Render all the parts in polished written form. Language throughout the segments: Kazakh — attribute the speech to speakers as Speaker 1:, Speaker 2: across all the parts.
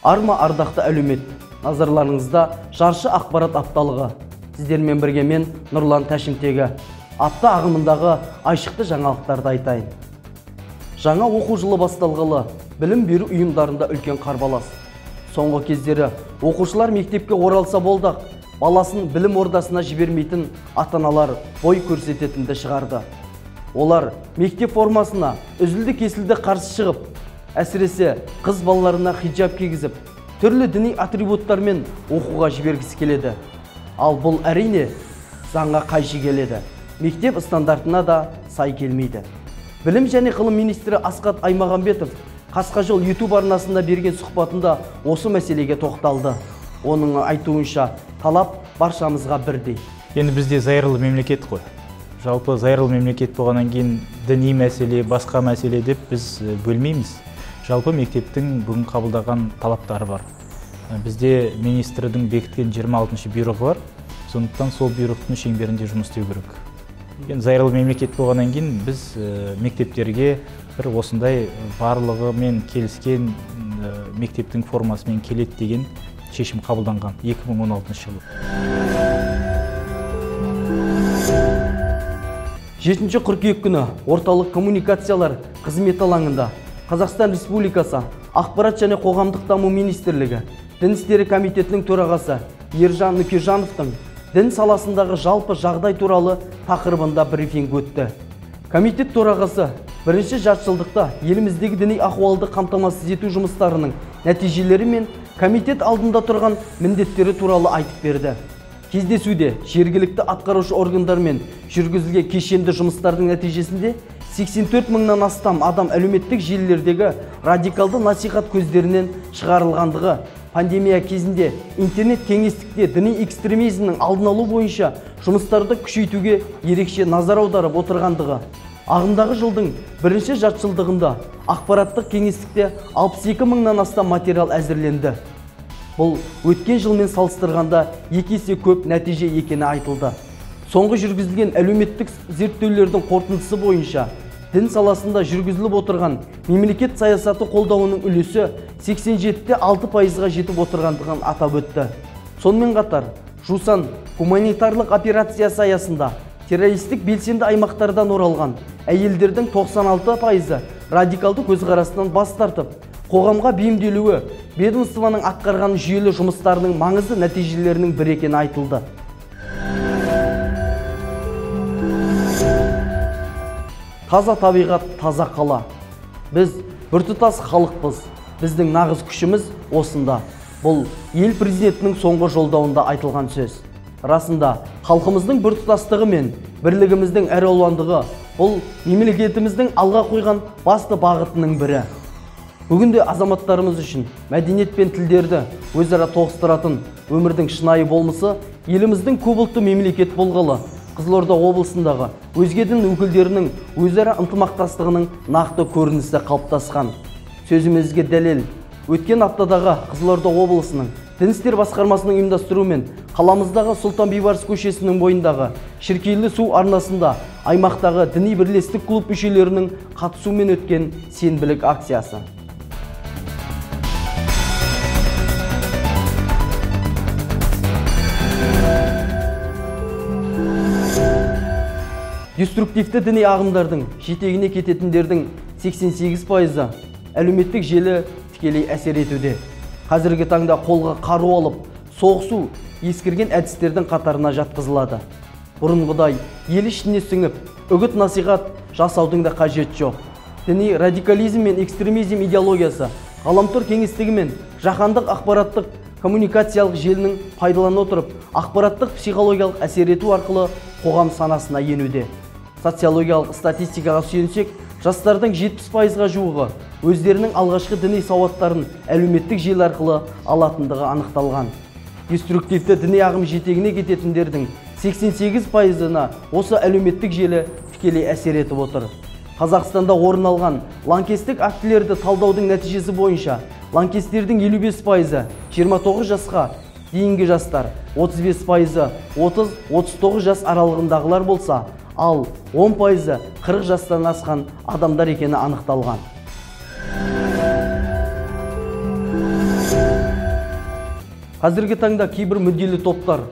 Speaker 1: Арма ардақты әлеумет. Назарларыңызда жаршы ақпарат апталығы. Сіздермен бірге мен Нұрлан Тәшімтегі. Апта ағымындағы айшықты жаңалықтарды айтайын. Жаңа оқу жылы басталғалы білім беру ұйымдарында үлкен қарбалас. Соңғы кездері оқушылар мектепке оралса болдақ, баласын білім ордасына жібермейтін ата-аналар бой көрсететінді шығарды. Олар мектеп формасына үзілді кесілді қарсы шығып, әсіресе қыз балаларына хиджаб кигізіп, түрлі діни атрибуттармен оқуға жібергісі келеді. Ал бұл әрине заңға қайшы келеді. Мектеп стандартына да сай келмейді. Білім және ғылым министрі Асхат Аймағамбетов Қасқажол YouTube арнасында берген сұхбатында осы мәселеге тоқталды. Оның айтуынша талап баршамызға бірдей.
Speaker 2: Енді бізде зайырлы мемлекет қой. Жалпы зайырлы мемлекет болғаннан кейін діни мәселе, басқа мәселе деп біз бөлмейміз. Жалпы мектептің бүгін қабылдаған талаптары бар. Бізде министрдің бекіткен 26-шы бұйрығы бар. Сондықтан сол бұйрықтың шеңберінде жұмыс істеу керек. Енді зайырлы мемлекет болғаннан кейін біз мектептерге бір осындай барлығымен келіскен мектептің формасымен келеді деген шешім қабылданған 2016 жылы.
Speaker 1: 7 қыркүйек күні орталық коммуникациялар қызмет алаңында Қазақстан Республикасы Ақпарат және қоғамдық даму министрлігі Дін істері комитетінің төрағасы Ержан Нүкежановтың дін саласындағы жалпы жағдай туралы тақырыбында брифинг өтті. Комитет төрағасы бірінші жартыжылдықта еліміздегі діни ахуалды қамтамасыз ету жұмыстарының нәтижелері мен комитет алдында тұрған міндеттері туралы айтып берді. Кездесуде жергілікті атқарушы органдармен жүргізілген кешенді жұмыстардың нәтижесінде 84 мыңнан астам адам әлеуметтік желілердегі радикалды насихат көздерінен шығарылғандығы, пандемия кезінде интернет кеңістікте діни экстремизмнің алдын алу бойынша жұмыстарды күшейтуге ерекше назар аударып отырғандығы, ағымдағы жылдың бірінші жартыжылдығында ақпараттық кеңістікте 62 мыңнан астам материал әзірленді. Бұл өткен жылмен салыстырғанда 2 есе көп нәтиже екені айтылды. Соңғы жүргізілген әлеуметтік зерттеулердің қорытындысы бойынша дін саласында жүргізіліп отырған мемлекет саясаты қолдауының үлесі 87,6%-ға жетіп отырғандығын атап өтті. Сонымен қатар, Жусан гуманитарлық операциясы аясында террористік белсенді аймақтардан оралған әйелдердің 96%-ы радикалды көзқарасынан бас тартып, қоғамға бейімделуі ведомствоның атқарған жүйелі жұмыстарының маңызды нәтижелерінің бірі екені айтылды. Таза табиғат, таза қала. Біз біртұтас халықпыз. Біздің нағыз күшіміз осында. Бұл ел президентінің соңғы жолдауында айтылған сөз. Расында, халқымыздың біртұтастығы мен бірлігіміздің әралуандығы бұл мемлекетіміздің алға қойған басты бағытының бірі. Бүгінде азаматтарымыз үшін мәдениет пен тілдерді өзара тоғыстыратын өмірдің шынайы болмысы еліміздің көпұлтты мемлекет болғалы Қызылорда облысындағы өзге дін өкілдерінің өзара ынтымақтастығының нақты көрінісі қалыптасқан. Сөзімізге дәлел, өткен аптадағы Қызылорда облысының Дін істер басқармасының ұйымдастыруымен қаламыздағы Сұлтан Бейбарыс көшесінің бойындағы Шіркейлі су арнасында аймақтағы діни бірлестік клуб мүшелерінің қатысуымен өткен сенбілік акциясы. Деструктивті діни ағымдардың жетегіне кететіндердің 88%-ы әлеуметтік желі тікелей әсер етуде. Қазіргі таңда қолға қару алып, соғысу ескірген әдістердің қатарына жатқызылады. Бұрынғыдай ел ішіне сіңіп, үгіт насихат жасаудың да қажет жоқ. Діни радикализм мен экстремизм идеологиясы ғаламтор кеңістігі мен жаһандық ақпараттық коммуникациялық желінің пайдалана отырып, ақпараттық психологиялық әсер ету арқылы қоғам санасына енуде. Социологиялық статистикаға сүйенсек, жастардың 70%-ға жуығы өздерінің алғашқы діни сауаттарын әлеуметтік желі арқылы алатындығы анықталған. Деструктивті діни ағым жетегіне кететіндердің 88%-ына осы әлеуметтік желі тікелей әсер етіп отыр. Қазақстанда орын алған лаңкестік актілерді талдаудың нәтижесі бойынша лаңкестердің 55%-ы 29 жасқа дейінгі жастар, 35%-ы 30-39 жас аралығындағылар болса, ал 10%-ы 40 жастан асқан адамдар екені анықталған. Қазіргі таңда кейбір мүдделі топтар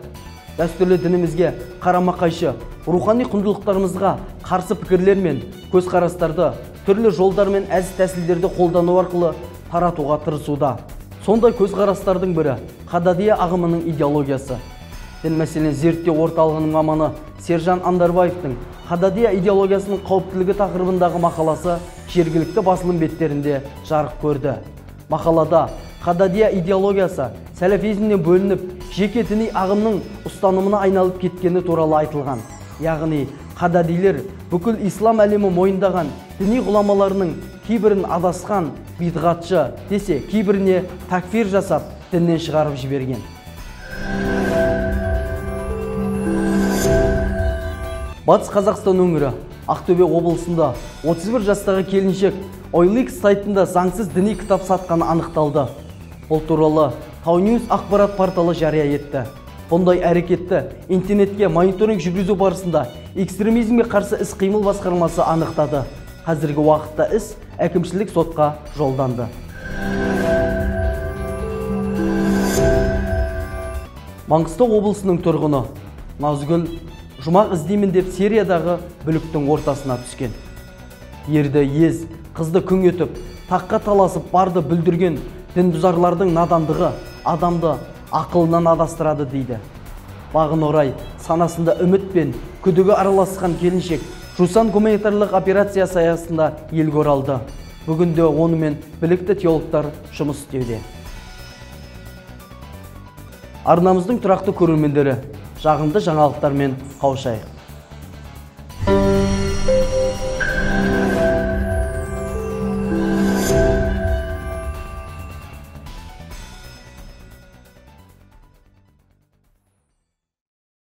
Speaker 1: дәстүрлі дінімізге қарама-қайшы рухани құндылықтарымызға қарсы пікірлер мен көзқарастарды түрлі жолдар мен әдіс-тәсілдерді қолдану арқылы таратуға тырысуда. Сондай көзқарастардың бірі Қададия ағымының идеологиясы. Дін мәселен зерттеу орталығының маманы Сержан Андарбаевтың Қададия идеологиясының қауіптілігі тақырыбындағы мақаласы жергілікті басылым беттерінде жарық көрді. Мақалада Қададия идеологиясы сәләфизмнен бөлініп, жеке діни ағымның ұстанымына айналып кеткені туралы айтылған. Яғни, Қададилер бүкіл ислам әлемі мойындаған діни ғұламаларының кейбірін адасқан, бидғатшы десе, кейбіріне такфир жасап, діннен шығарып жіберген. Батыс Қазақстан өңірі Ақтөбе облысында 31 жастағы келіншек OLX сайтында заңсыз діни кітап сатқаны анықталды. Бұл туралы Тауньюз ақпарат порталы жария етті. Бұндай әрекетті интернетке мониторинг жүргізу барысында экстремизмге қарсы іс-қимыл басқармасы анықтады. Қазіргі уақытта іс әкімшілік сотқа жолданды. Маңғыстау облысының тұрғыны Назгүл жұмақ іздеймін деп Сириядағы бүліктің ортасына түскен. Ерді ез, қызды күң етіп, таққа таласып барды бүлдірген дінбұзарлардың надандығы адамды ақылынан адастырады дейді. Бағын орай, санасында үміт пен күдігі араласқан келіншек Жусан гуманитарлық операциясы аясында елге оралды. Бүгінде онымен білікті теологтар жұмыс істеуде. Арнамыздың тұрақты көрермендері, жағымды жаңалықтармен қауышайық.